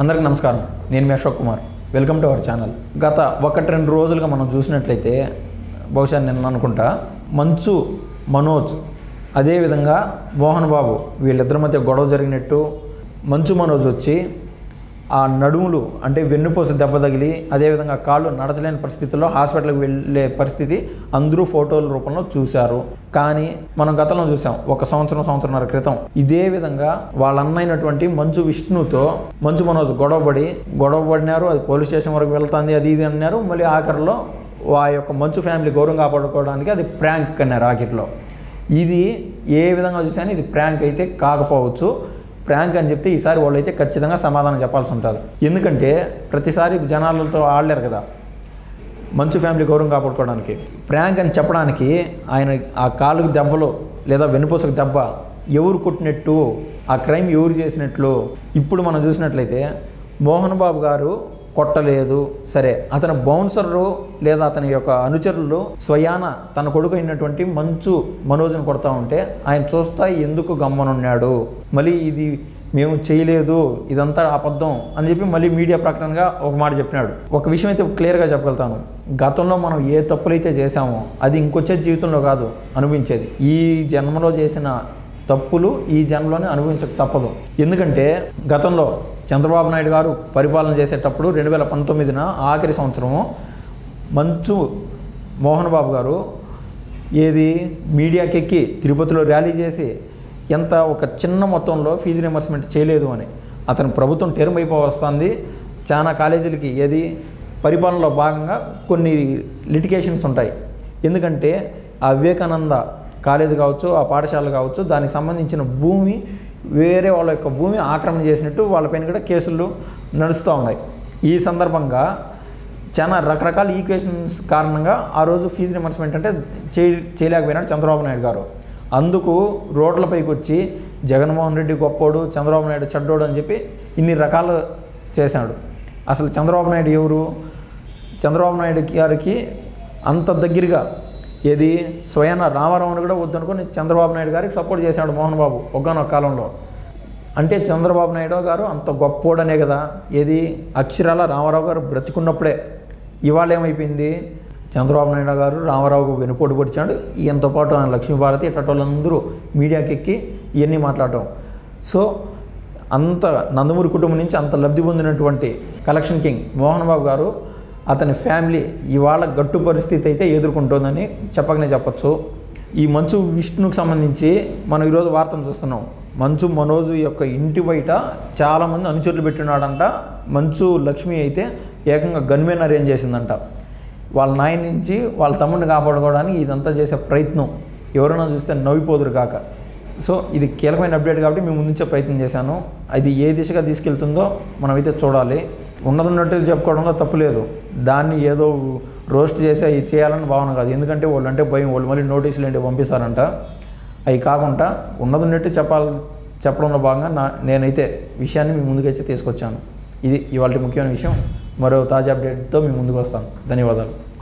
అందరికీ నమస్కారం. నేను మీ Ashok Kumar. Welcome to our channel. గత 1-2 రోజులుగా మనం చూసినట్లయితే బహుశా నిన్న అనుకుంటా మంచు మనోజ్ అదేవిధంగా మోహన్ బాబు వీళ్ళిద్దరి మధ్య గొడవ జరిగినట్టు మంచు మనోజ్ వచ్చి ఆ నడుములు అంటే వెన్నుపూస దెబ్బ తగిలి అదేవిధంగా కాళ్ళు నడచలేని పరిస్థితుల్లో హాస్పిటల్కి వెళ్ళే పరిస్థితి అందరూ ఫోటోల రూపంలో చూశారు. కానీ మనం గతంలో చూసాం, ఒక సంవత్సరంన్నర క్రితం ఇదే విధంగా వాళ్ళ అన్నైనటువంటి మంచు విష్ణుతో మంచు మనోజ్ గొడవపడినారు. అది పోలీస్ స్టేషన్ వరకు వెళ్తుంది, అది ఇది అన్నారు. మళ్ళీ ఆఖరిలో ఆ యొక్క మంచు ఫ్యామిలీ గౌరవం కాపాడుకోవడానికి అది ప్రాంక్ అన్నారు ఆఖరిలో. ఇది ఏ విధంగా చూసాను, ఇది ప్రాంక్ అయితే కాకపోవచ్చు. ప్రాంక్ అని చెప్తే ఈసారి వాళ్ళు అయితే ఖచ్చితంగా సమాధానం చెప్పాల్సి ఉంటుంది. ఎందుకంటే ప్రతిసారి జనాలతో ఆడలేరు కదా మంచు ఫ్యామిలీ గౌరవం కాపాడుకోవడానికి. ప్రాంక్ అని చెప్పడానికి ఆయన ఆ కాళ్ళకు దెబ్బలు లేదా వెన్నుపూసకు దెబ్బ ఎవరు కొట్టినట్టు, ఆ క్రైమ్ ఎవరు చేసినట్లు ఇప్పుడు మనం చూసినట్లయితే మోహన్ బాబు గారు కొట్టలేదు. సరే, అతని బౌన్సర్లు లేదా అతని యొక్క అనుచరులు స్వయాన తన కొడుకు అయినటువంటి మంచు మనోజ్ని కొడతా ఉంటే ఆయన చూస్తా ఎందుకు గమ్మనున్నాడు, మళ్ళీ ఇది మేము చేయలేదు, ఇదంతా అబద్ధం అని చెప్పి మళ్ళీ మీడియా ప్రకటనగా ఒక మాట చెప్పినాడు. ఒక విషయం అయితే క్లియర్గా చెప్పగలుగుతాను, గతంలో మనం ఏ తప్పులైతే చేశామో అది ఇంకొచ్చే జీవితంలో కాదు అనుభవించేది. ఈ జన్మలో చేసిన తప్పులు ఈ జన్మలోనే అనుభవించక తప్పదు. ఎందుకంటే గతంలో చంద్రబాబు నాయుడు గారు పరిపాలన చేసేటప్పుడు 2019 ఆఖరి సంవత్సరము మంచు మోహన్ బాబు గారు మీడియాకి ఎక్కి తిరుపతిలో ర్యాలీ చేసి ఎంత ఒక చిన్న మొత్తంలో ఫీజు రియంబర్స్మెంట్ చేయలేదు అని, అతని ప్రభుత్వం టర్మ్ అయిపోవస్తుంది, చాలా కాలేజీలకి పరిపాలనలో భాగంగా కొన్ని లిటిగేషన్స్ ఉంటాయి. ఎందుకంటే ఆ వివేకానంద కాలేజ్ కావచ్చు, ఆ పాఠశాల కావచ్చు, దానికి సంబంధించిన భూమి వేరే వాళ్ళ యొక్క భూమి ఆక్రమణ చేసినట్టు వాళ్ళపైన కూడా కేసులు నడుస్తూ ఉన్నాయి. ఈ సందర్భంగా చాలా రకరకాల ఈక్వేషన్స్ కారణంగా ఆ రోజు ఫీజు రియంబర్స్మెంట్ అంటే చేయలేకపోయినాడు చంద్రబాబు నాయుడు గారు. అందుకు రోడ్లపైకి వచ్చి జగన్మోహన్ రెడ్డి గొప్పోడు, చంద్రబాబు నాయుడు చెడ్డోడు అని చెప్పి ఇన్ని రకాలు చేశాడు. అసలు చంద్రబాబు నాయుడు ఎవరు? చంద్రబాబు నాయుడు గారికి అంత దగ్గరగా స్వయాన రామారావుని కూడా వద్దనుకొని చంద్రబాబు నాయుడు గారికి సపోర్ట్ చేశాడు మోహన్ బాబు ఒక్కనొక కాలంలో. అంటే చంద్రబాబు నాయుడు గారు అంత గొప్పోడనే కదా అక్షరాల రామారావు గారు బ్రతికున్నప్పుడే. ఇవాళ ఏమైపోయింది, చంద్రబాబు నాయుడు గారు రామారావుకు వెనుపోటు పొడిచాడు. ఈయనతో పాటు ఆయన లక్ష్మీభారతి ఇట్టోళ్ళందరూ మీడియాకి ఎక్కి ఇవన్నీ మాట్లాడటం. సో అంత నందమూరి కుటుంబం నుంచి అంత లబ్ధి పొందినటువంటి కలెక్షన్ కింగ్ మోహన్ బాబు గారు అతని ఫ్యామిలీ ఇవాళ గట్టు పరిస్థితి అయితే ఎదుర్కొంటుందని చెప్పచ్చు. ఈ మంచు విష్ణుకు సంబంధించి మనం ఈరోజు వార్తను చూస్తున్నాం. మంచు మనోజ్ యొక్క ఇంటి బయట చాలామంది అనుచరులు పెట్టినాడంట. మంచు లక్ష్మి అయితే ఏకంగా గన్మెన్ అరేంజ్ చేసిందంట. వాళ్ళ నాయన నుంచి వాళ్ళ తమ్ముడిని కాపాడుకోవడానికి ఇదంతా చేసే ప్రయత్నం ఎవరైనా చూస్తే నవ్విపోదురు కాక. సో ఇది కీలకమైన అప్డేట్ కాబట్టి మేము ముందుంచే ప్రయత్నం చేశాను. అది ఏ దిశగా తీసుకెళ్తుందో మనమైతే చూడాలి. ఉన్నట్టు చెప్పుకోవడంలో తప్పులేదు, దాన్ని ఏదో రోస్ట్ చేసి అవి చేయాలని భావన కాదు. ఎందుకంటే వాళ్ళంటే భయం, వాళ్ళు మళ్ళీ నోటీసులు ఏంటి పంపిస్తారంట. అవి కాకుండా ఉన్నట్టు చెప్పడంలో భాగంగా నేనైతే విషయాన్ని మీ ముందుకైతే తీసుకొచ్చాను. ఇది ఇవాళ ముఖ్యమైన విషయం. మరో తాజా అప్డేట్తో మీ ముందుకు వస్తాను. ధన్యవాదాలు.